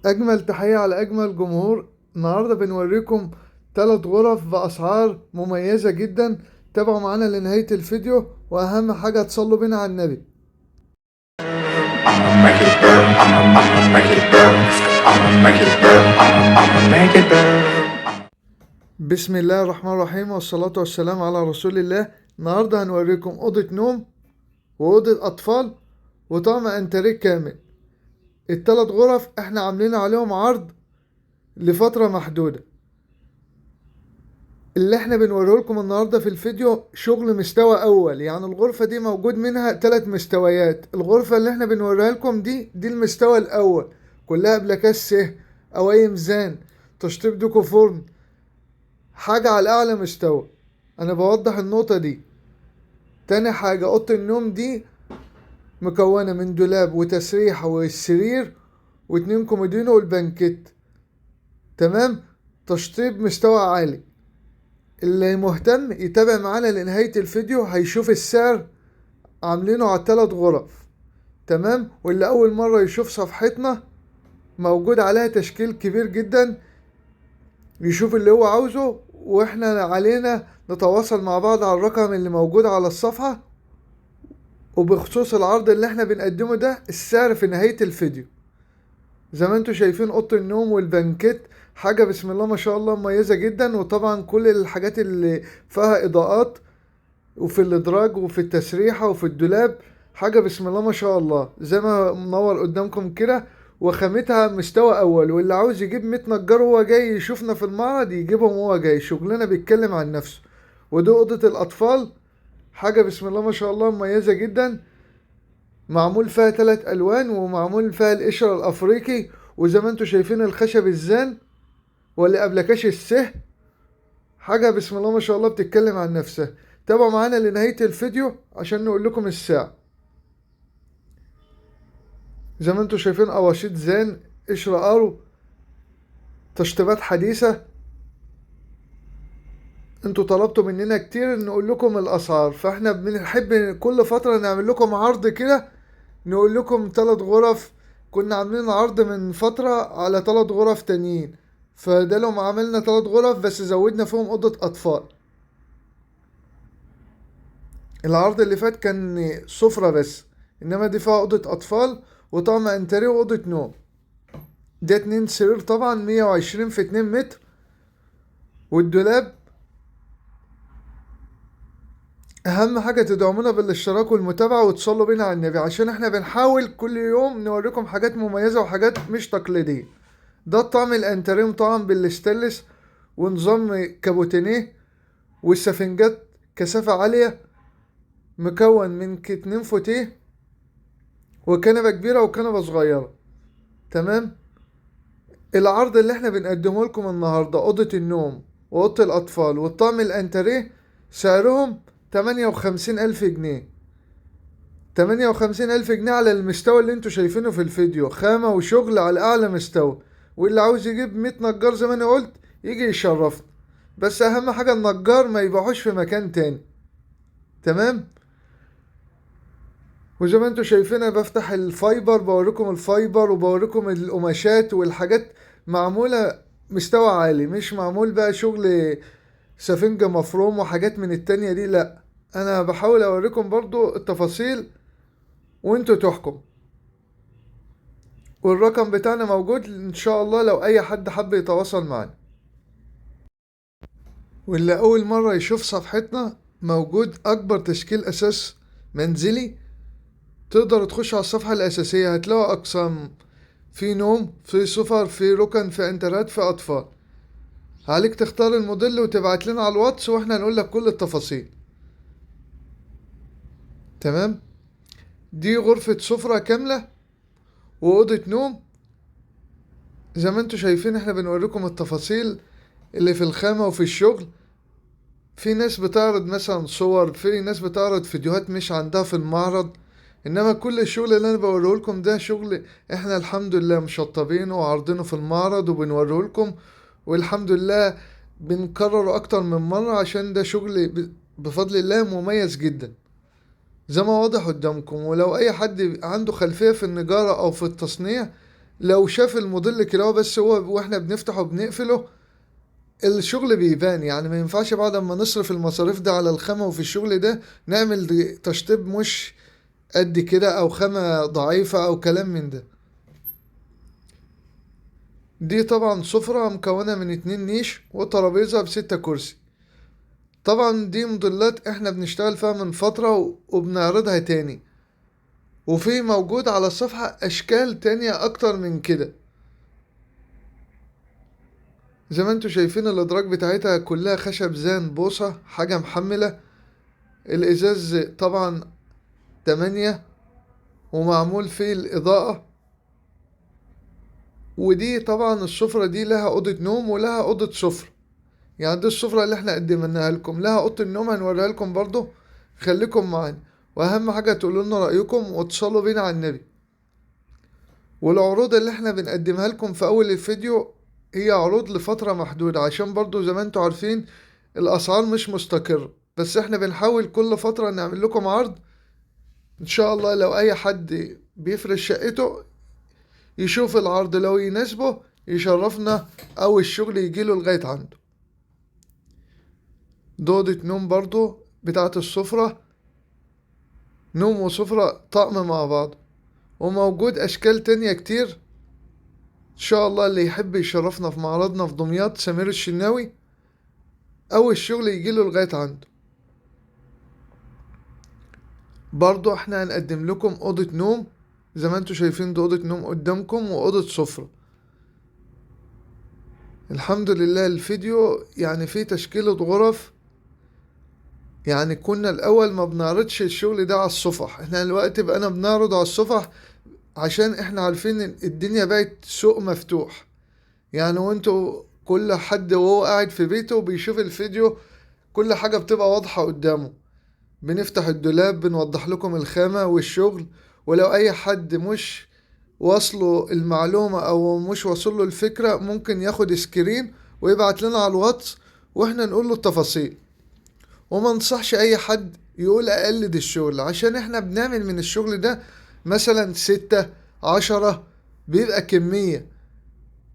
أجمل تحية على أجمل جمهور. النهاردة بنوريكم 3 غرف بأسعار مميزة جدا. تابعوا معانا لنهاية الفيديو، وأهم حاجة تصلوا بينا على النبي. I'ma make it burn. I'ma make it burn. I'ma make it burn. I'ma make it burn. بسم الله الرحمن الرحيم، والصلاة والسلام على رسول الله. النهاردة هنوريكم أوضة نوم وأوضة أطفال وطقم أنتريه كامل. ال3 غرف احنا عاملين عليهم عرض لفترة محدودة. اللي احنا بنوريه لكم النهاردة في الفيديو شغل مستوى اول، يعني الغرفة دي موجود منها 3 مستويات. الغرفة اللي احنا بنوريها لكم دي المستوى الاول، كلها بلاكاس اواي ميزان، تشطيب دوكو فرن، حاجة على اعلى مستوى. انا بوضح النقطة دي. تاني حاجة، اوضة النوم دي مكونة من دولاب وتسريحة والسرير و2 كومودينو والبنكت. تمام، تشطيب مستوى عالي. اللي مهتم يتابع معانا لنهاية الفيديو هيشوف السعر عاملينه على ال3 غرف. تمام، واللي اول مرة يشوف صفحتنا موجود عليها تشكيل كبير جدا، يشوف اللي هو عاوزه، واحنا علينا نتواصل مع بعض على الرقم اللي موجود على الصفحة. وبخصوص العرض اللي احنا بنقدمه ده، السعر في نهاية الفيديو. زي ما انتوا شايفين اوضه النوم والبنكت حاجه بسم الله ما شاء الله مميزه جدا. وطبعا كل الحاجات اللي فيها اضاءات، وفي الادراج وفي التسريحه وفي الدولاب، حاجه بسم الله ما شاء الله زي ما منور قدامكم كده. وخامتها مستوى اول، واللي عاوز يجيب 100 نجار وهو جاي يشوفنا في المعرض يجيبهم وهو جاي. شغلنا بيتكلم عن نفسه. ودي اوضه الاطفال، حاجه بسم الله ما شاء الله مميزه جدا. معمول فيها 3 ألوان، ومعمول فيها القشرة الأفريقي، وزي ما انتوا شايفين الخشب الزان واللي أبلكاش السه. حاجة بسم الله ما شاء الله بتتكلم عن نفسها. تابعوا معانا لنهاية الفيديو عشان نقول لكم السعر. زي ما انتوا شايفين أواشيط زان، قشرة أرو، تشطيبات حديثة. انتوا طلبتوا مننا كتير نقول لكم الأسعار، فاحنا بنحب كل فترة نعمل لكم عرض كده، نقول لكم 3 غرف. كنا عاملين عرض من فترة على 3 غرف تانيين، فده لهم عملنا 3 غرف بس زودنا فيهم أوضة أطفال. العرض اللي فات كان سفرة بس، إنما دي فيها أوضة أطفال وطقم أنتريه وأوضة نوم. ده 2 سرير طبعا 120 في 2 متر، والدولاب. أهم حاجة تدعمونا بالاشتراك والمتابعة وتصلوا بينا على النبي، عشان احنا بنحاول كل يوم نوريكم حاجات مميزة وحاجات مش تقليدية. ده الطقم الانتريه طبعا بالاستانلس، ونظام كابوتينيه، والسفنجات كثافة عالية، مكون من 2 فوتيه وكنبة كبيرة وكنبة صغيرة. تمام. العرض اللي احنا بنقدمه لكم النهاردة، أوضة النوم وأوضة الأطفال والطقم الانتريه، سعرهم 58,000 جنيه. 58,000 جنيه على المستوى اللي انتوا شايفينه في الفيديو، خامة وشغل على أعلى مستوى. واللي عاوز يجيب 100 نجار زي ما أنا قلت يجي يشرفنا، بس أهم حاجة النجار ما يبيعوش في مكان تاني. تمام. وزي ما انتوا شايفين انا بفتح الفايبر، بوريكم الفايبر وبوريكم القماشات والحاجات معمولة مستوى عالي، مش معمول بقى شغل سفنجة مفروم وحاجات من التانية دي، لا. انا بحاول اوريكم برضو التفاصيل وانتوا تحكم. والرقم بتاعنا موجود ان شاء الله لو اي حد حب يتواصل معنا. واللي اول مرة يشوف صفحتنا، موجود اكبر تشكيل اساس منزلي. تقدر تخش على الصفحة الاساسية هتلاقوا اقسام، في نوم، في سفر، في ركن، في انترات، في اطفال. عليك تختار الموديل وتبعت لنا على الواتس واحنا نقول لك كل التفاصيل. تمام. دي غرفة سفرة كاملة وأوضة نوم. زي ما انتوا شايفين احنا بنوريكم التفاصيل اللي في الخامة وفي الشغل. في ناس بتعرض مثلا صور، في ناس بتعرض فيديوهات مش عندها في المعرض، انما كل الشغل اللي انا بوريه لكم ده شغل احنا الحمد لله مشطبينه وعارضينه في المعرض وبنوريه لكم. والحمد لله بنكرره اكتر من مرة، عشان ده شغل بفضل الله مميز جدا زي ما واضح قدامكم. ولو اي حد عنده خلفية في النجارة او في التصنيع، لو شاف الموديل كده بس هو واحنا بنفتحه وبنقفله الشغل بيبان. يعني ما ينفعش بعد ما نصرف المصاريف ده على الخامة وفي الشغل ده نعمل تشطيب مش قد كده او خامة ضعيفة او كلام من ده. دي طبعا سفرة مكونة من 2 نيش وترابيزة ب6 كرسي. طبعا دي موديلات احنا بنشتغل فيها من فترة وبنعرضها تاني، وفي موجود على الصفحة اشكال تانية اكتر من كده. زي ما انتوا شايفين الادراج بتاعتها كلها خشب زان بوصة حاجة محملة. الازاز طبعا 8 ومعمول فيه الاضاءة. ودي طبعا السفرة دي لها اوضة نوم ولها اوضة سفرة. يعني دي السفرة اللي احنا قدمناها لكم لها اوضة النوم هنوريها لكم برضو. خليكم معانا، واهم حاجة تقولوا لنا رأيكم وتصلوا بينا على النبي. والعروض اللي احنا بنقدمها لكم في اول الفيديو هي عروض لفترة محدودة، عشان برضو زي ما انتوا عارفين الاسعار مش مستقرة، بس احنا بنحاول كل فترة نعمل لكم عرض. ان شاء الله لو اي حد بيفرش شقته يشوف العرض لو يناسبه يشرفنا او الشغل يجيله لغاية عنده. دودة نوم برضو بتاعت السفرة، نوم وسفرة طقم مع بعض. وموجود اشكال تانية كتير. ان شاء الله اللي يحب يشرفنا في معرضنا في دمياط سمير الشناوي او الشغل يجيله لغاية عنده. برضو احنا هنقدم لكم اوضة نوم زي ما انتوا شايفين، دي اوضة نوم قدامكم واوضة سفرة. الحمد لله الفيديو يعني فيه تشكيلة غرف. يعني كنا الاول ما بنعرضش الشغل ده على الصفح، احنا دلوقتي بقينا بنعرض على الصفح عشان احنا عارفين ان الدنيا بقت سوق مفتوح. يعني وانتوا كل حد وهو قاعد في بيته بيشوف الفيديو كل حاجة بتبقى واضحة قدامه. بنفتح الدولاب بنوضح لكم الخامة والشغل. ولو اي حد مش واصله المعلومة او مش واصله الفكرة ممكن ياخد سكرين ويبعت لنا على الواتس واحنا نقول له التفاصيل. وما نصحش اي حد يقول اقلد الشغل، عشان احنا بنعمل من الشغل ده مثلا 6 10 بيبقى كمية.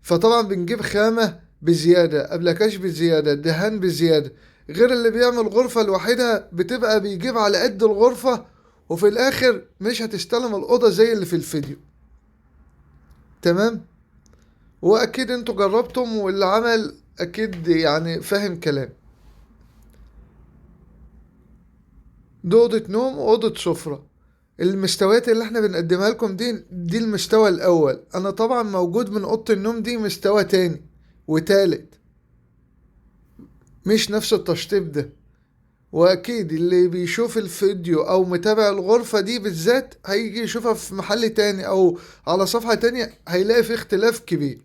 فطبعا بنجيب خامة بزيادة، أبلكاش بزيادة، دهان بزيادة، غير اللي بيعمل غرفة الوحيدة بتبقى بيجيب على قد الغرفة وفي الآخر مش هتستلم الأوضة زي اللي في الفيديو. تمام. وأكيد انتوا جربتم واللي عمل أكيد يعني فاهم كلام. دي أوضة نوم وأوضة سفرة. المستويات اللي احنا بنقدمها لكم دي المستوى الأول. أنا طبعا موجود من أوضة النوم دي مستوى تاني وتالت، مش نفس التشطيب ده. واكيد اللي بيشوف الفيديو او متابع الغرفة دي بالذات هيجي يشوفها في محل تاني او على صفحة تانية هيلاقي في اختلاف كبير.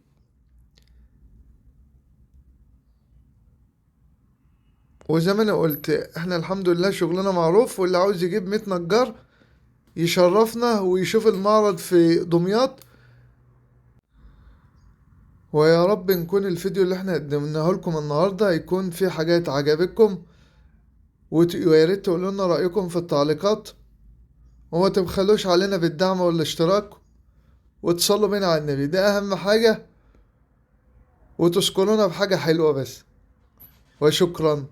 وزي ما انا قلت احنا الحمد لله شغلنا معروف، واللي عاوز يجيب 100 نجار يشرفنا ويشوف المعرض في دمياط. ويا رب نكون الفيديو اللي احنا قدمناه لكم النهاردة يكون فيه حاجات عجبتكم، ويا ريت تقولوا لنا رأيكم في التعليقات، وما تبخلوش علينا بالدعم والاشتراك، وتصلوا بينا على النبي، ده اهم حاجة، وتذكرونا بحاجة حلوة بس. وشكرا.